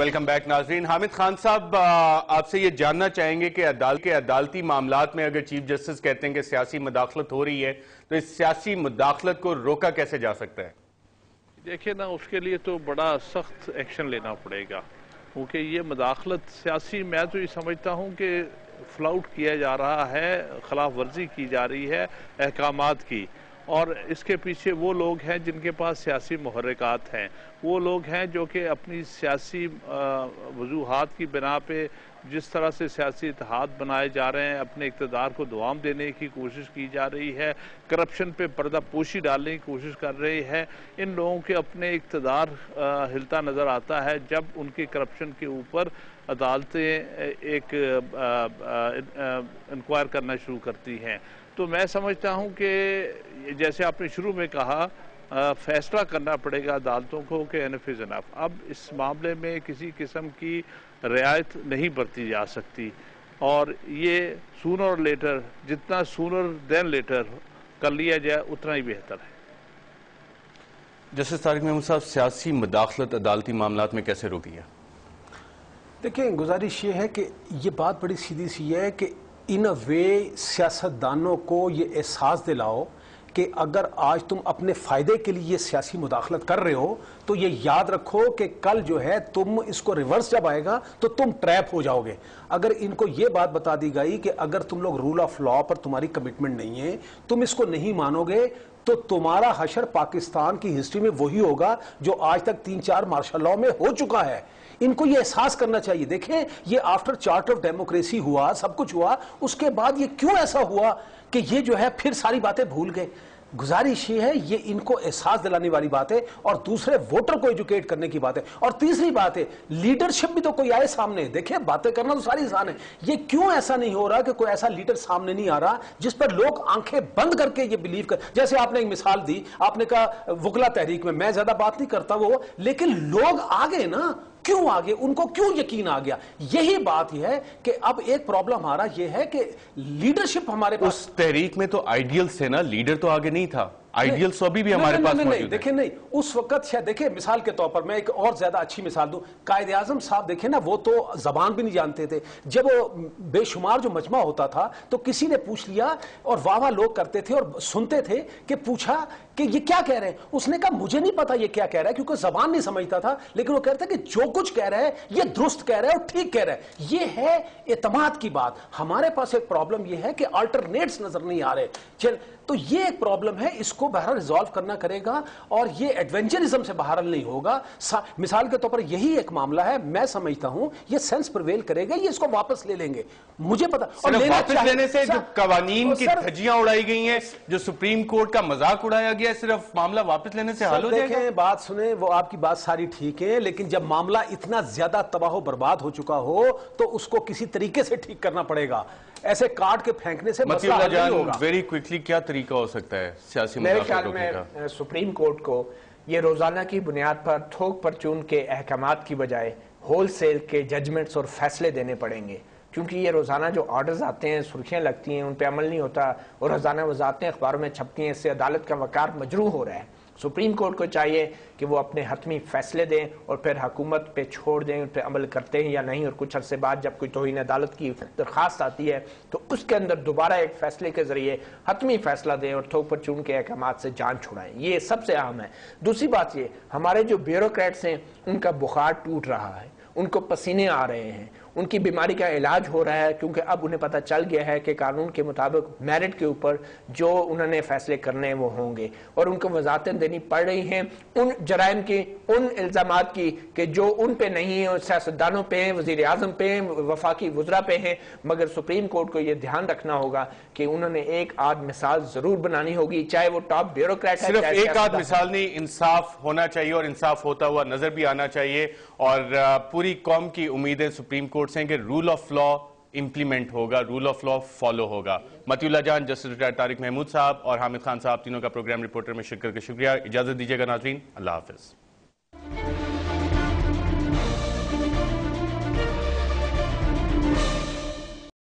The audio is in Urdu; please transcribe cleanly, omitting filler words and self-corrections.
ویلکم بیک ناظرین. حامد خان صاحب, آپ سے یہ جاننا چاہیں گے کہ عدالتی معاملات میں اگر چیف جسٹس کہتے ہیں کہ سیاسی مداخلت ہو رہی ہے تو اس سیاسی مداخلت کو روکا کیسے جا سکتا ہے؟ دیکھیں نا, اس کے لیے تو بڑا سخت ایکشن لینا پڑے گا, کیونکہ یہ مداخلت سیاسی, میں تو یہ سمجھتا ہوں کہ فلاؤٹ کیا جا رہا ہے, خلاف ورزی کی جا رہی ہے احکامات کی, اور اس کے پیچھے وہ لوگ ہیں جن کے پاس سیاسی محرکات ہیں, وہ لوگ ہیں جو کہ اپنی سیاسی وجوہات کی بنا پہ جس طرح سے سیاسی اتحاد بنائے جا رہے ہیں, اپنے اقتدار کو دوام دینے کی کوشش کی جا رہی ہے, کرپشن پہ پردہ پوشی ڈالنے کی کوشش کر رہی ہے. ان لوگوں کے اپنے اقتدار ہلتا نظر آتا ہے جب ان کی کرپشن کے اوپر عدالتیں ایک انکوائر کرنا شروع کرتی ہیں. تو میں سمجھتا ہوں کہ جیسے آپ نے شروع میں کہا, فیصلہ کرنا پڑے گا عدالتوں کو کہ انف از انف. اب اس معاملے میں کسی قسم کی رعایت نہیں برتی جا سکتی, اور یہ سونر اور لیٹر, جتنا سونر دین لیٹر کر لیا جائے اتنا ہی بہتر ہے. جسٹس طارق محمود صاحب, سیاسی مداخلت عدالتی معاملات میں کیسے روکی ہے؟ دیکھیں, گزارش یہ ہے کہ یہ بات بڑی سیدھی سی ہے کہ ان اے وے سیاستدانوں کو یہ احساس دلاؤ کہ اگر آج تم اپنے فائدے کے لیے سیاسی مداخلت کر رہے ہو تو یہ یاد رکھو کہ کل جو ہے تم اس کو ریورس جب آئے گا تو تم ٹریپ ہو جاؤ گے. اگر ان کو یہ بات بتا دی گئی کہ اگر تم لوگ رول آف لا پر تمہاری کمٹمنٹ نہیں ہے, تم اس کو نہیں مانو گے, تو تمہارا حشر پاکستان کی ہسٹری میں وہی ہوگا جو آج تک 3-4 مارشل لاء میں ہو چکا ہے. ان کو یہ احساس کرنا چاہیے. دیکھیں, یہ آفٹر چارٹر آف ڈیموکریسی ہوا, سب کچھ ہوا, اس کے بعد یہ کیوں ایسا ہوا کہ یہ جو ہے پھر ساری باتیں بھول گئے. گزارش یہ ہے, یہ ان کو احساس دلانے والی بات ہے, اور دوسرے ووٹر کو ایجوکیٹ کرنے کی بات ہے. اور تیسری بات ہے, لیڈرشپ بھی تو کوئی آئے سامنے. دیکھیں, باتیں کرنا تو ساری آسان ہے, یہ کیوں ایسا نہیں ہو رہا کہ کوئی ایسا لیڈر سامنے نہیں آ رہا جس پر لوگ آنکھیں بند کر کے یہ بلیو کر. جیسے آپ نے ایک مثال دی, آپ نے کہا وکلا تحریک میں زیادہ بات نہیں کرتا وہ, لیکن لوگ آگے نا, کیوں آگے, ان کو کیوں یقین آ گیا؟ یہی بات یہ ہے کہ اب ایک پرابلم ہمارا یہ ہے کہ لیڈرشپ ہمارے پاس. اس تحریک میں تو آئیڈیل سے نا, لیڈر تو آگے نہیں تھا, آئیڈیل سو بھی ہمارے پاس موجود ہے. دیکھیں نہیں, اس وقت شاید دیکھیں, مثال کے طور پر میں ایک اور زیادہ اچھی مثال دوں, قائد اعظم صاحب دیکھیں نا, وہ تو زبان بھی نہیں جانتے تھے. جب وہ بے شمار جو مجمع ہوتا تھا تو کسی نے پوچھ لیا, اور واہ لوگ کرتے تھے اور سنتے تھے, کہ پوچھا کہ یہ کیا کہہ رہے ہیں, اس نے کہا مجھے نہیں پتا یہ کیا کہہ رہا ہے, کیونکہ زبان نہیں سمجھتا تھا, لیکن وہ کہتا ہے کہ جو کچھ کہہ رہا ہے یہ درست کہہ رہا ہے اور ٹھیک کہہ رہا ہے. یہ ہے اعتماد کی بات. ہمارے پاس ایک پرابلم یہ ہے کہ آلٹرنیٹس نظر نہیں آ رہے. تو یہ ایک پرابلم ہے, اس کو بہرحال ریزالو کرنا کرے گا, اور یہ ایڈونچرزم سے بہرحال نہیں ہوگا. مثال کے طور پر یہی ایک معاملہ ہے, میں سمجھتا ہوں یہ سینس پرویل کرے گا, یہ اس کو واپس لے لیں گے. مجھے پتا, اور واپس لینے سے جو قوانین کی دھجیاں اڑائی گئی ہیں, جو سپریم کورٹ کا مذاق اڑایا گیا, صرف معاملہ واپس لینے سے حل ہو جائے گا؟ دیکھیں, بات سنیں, وہ آپ کی بات ساری ٹھیک ہے, لیکن جب معاملہ اتنا زیادہ تباہ و برباد ہو چکا ہو تو اس کو کسی طریقے سے ٹھیک کرنا پڑے گا. ایسے کاٹ کے پھینکنے سے مسئلہ حل نہیں ہوگا. ویری کوئکلی کیا طریقہ ہو سکتا ہے سیاسی میرے مداخلت خیال روکنے کا؟ میں سپریم کورٹ کو یہ روزانہ کی بنیاد پر تھوک پرچون کے احکامات کی بجائے ہول سیل کے ججمنٹس اور فیصلے دینے پڑیں گے, کیونکہ یہ روزانہ جو آرڈرز آتے ہیں, سرخیاں لگتی ہیں, ان پہ عمل نہیں ہوتا, اور روزانہ وضاحتیں اخباروں میں چھپتی ہیں, اس سے عدالت کا وقار مجروح ہو رہا ہے. سپریم کورٹ کو چاہیے کہ وہ اپنے حتمی فیصلے دیں اور پھر حکومت پہ چھوڑ دیں ان پہ عمل کرتے ہیں یا نہیں, اور کچھ عرصے بعد جب کوئی توہین عدالت کی درخواست آتی ہے تو اس کے اندر دوبارہ ایک فیصلے کے ذریعے حتمی فیصلہ دیں اور تھوک پرچون کے احکامات سے جان چھڑائیں. یہ سب سے اہم ہے. دوسری بات یہ, ہمارے جو بیوروکریٹس ہیں ان کا بخار ٹوٹ رہا ہے, ان کو پسینے آ رہے ہیں, ان کی بیماری کا علاج ہو رہا ہے, کیونکہ اب انہیں پتہ چل گیا ہے کہ قانون کے مطابق میرٹ کے اوپر جو انہوں نے فیصلے کرنے وہ ہوں گے, اور ان کو وضاحتیں دینی پڑ رہی ہیں ان جرائم کی, ان الزامات کی کہ جو ان پہ نہیں ہیں, سیاستدانوں پہ ہیں, وزیر اعظم پہ ہیں, وفاقی وزراء پہ ہیں. مگر سپریم کورٹ کو یہ دھیان رکھنا ہوگا کہ انہوں نے ایک آدھ مثال ضرور بنانی ہوگی, چاہے وہ ٹاپ بیوروکریٹ ہے. صرف ایک آدھ مثال نہیں, انصاف ہونا چاہیے, اور انصاف ہوتا ہوا نظر بھی آنا چاہیے, اور پوری قوم کی امیدیں سپریم کورٹ سے ہیں کہ رول آف لا امپلیمنٹ ہوگا, رول آف لا فالو ہوگا. متی اللہ جان, جسٹس ریٹائرڈ طارق محمود صاحب اور حامد خان صاحب, تینوں کا پروگرام رپورٹر میں شرکت کا شکریہ. اجازت دیجیے گا ناظرین, اللہ حافظ.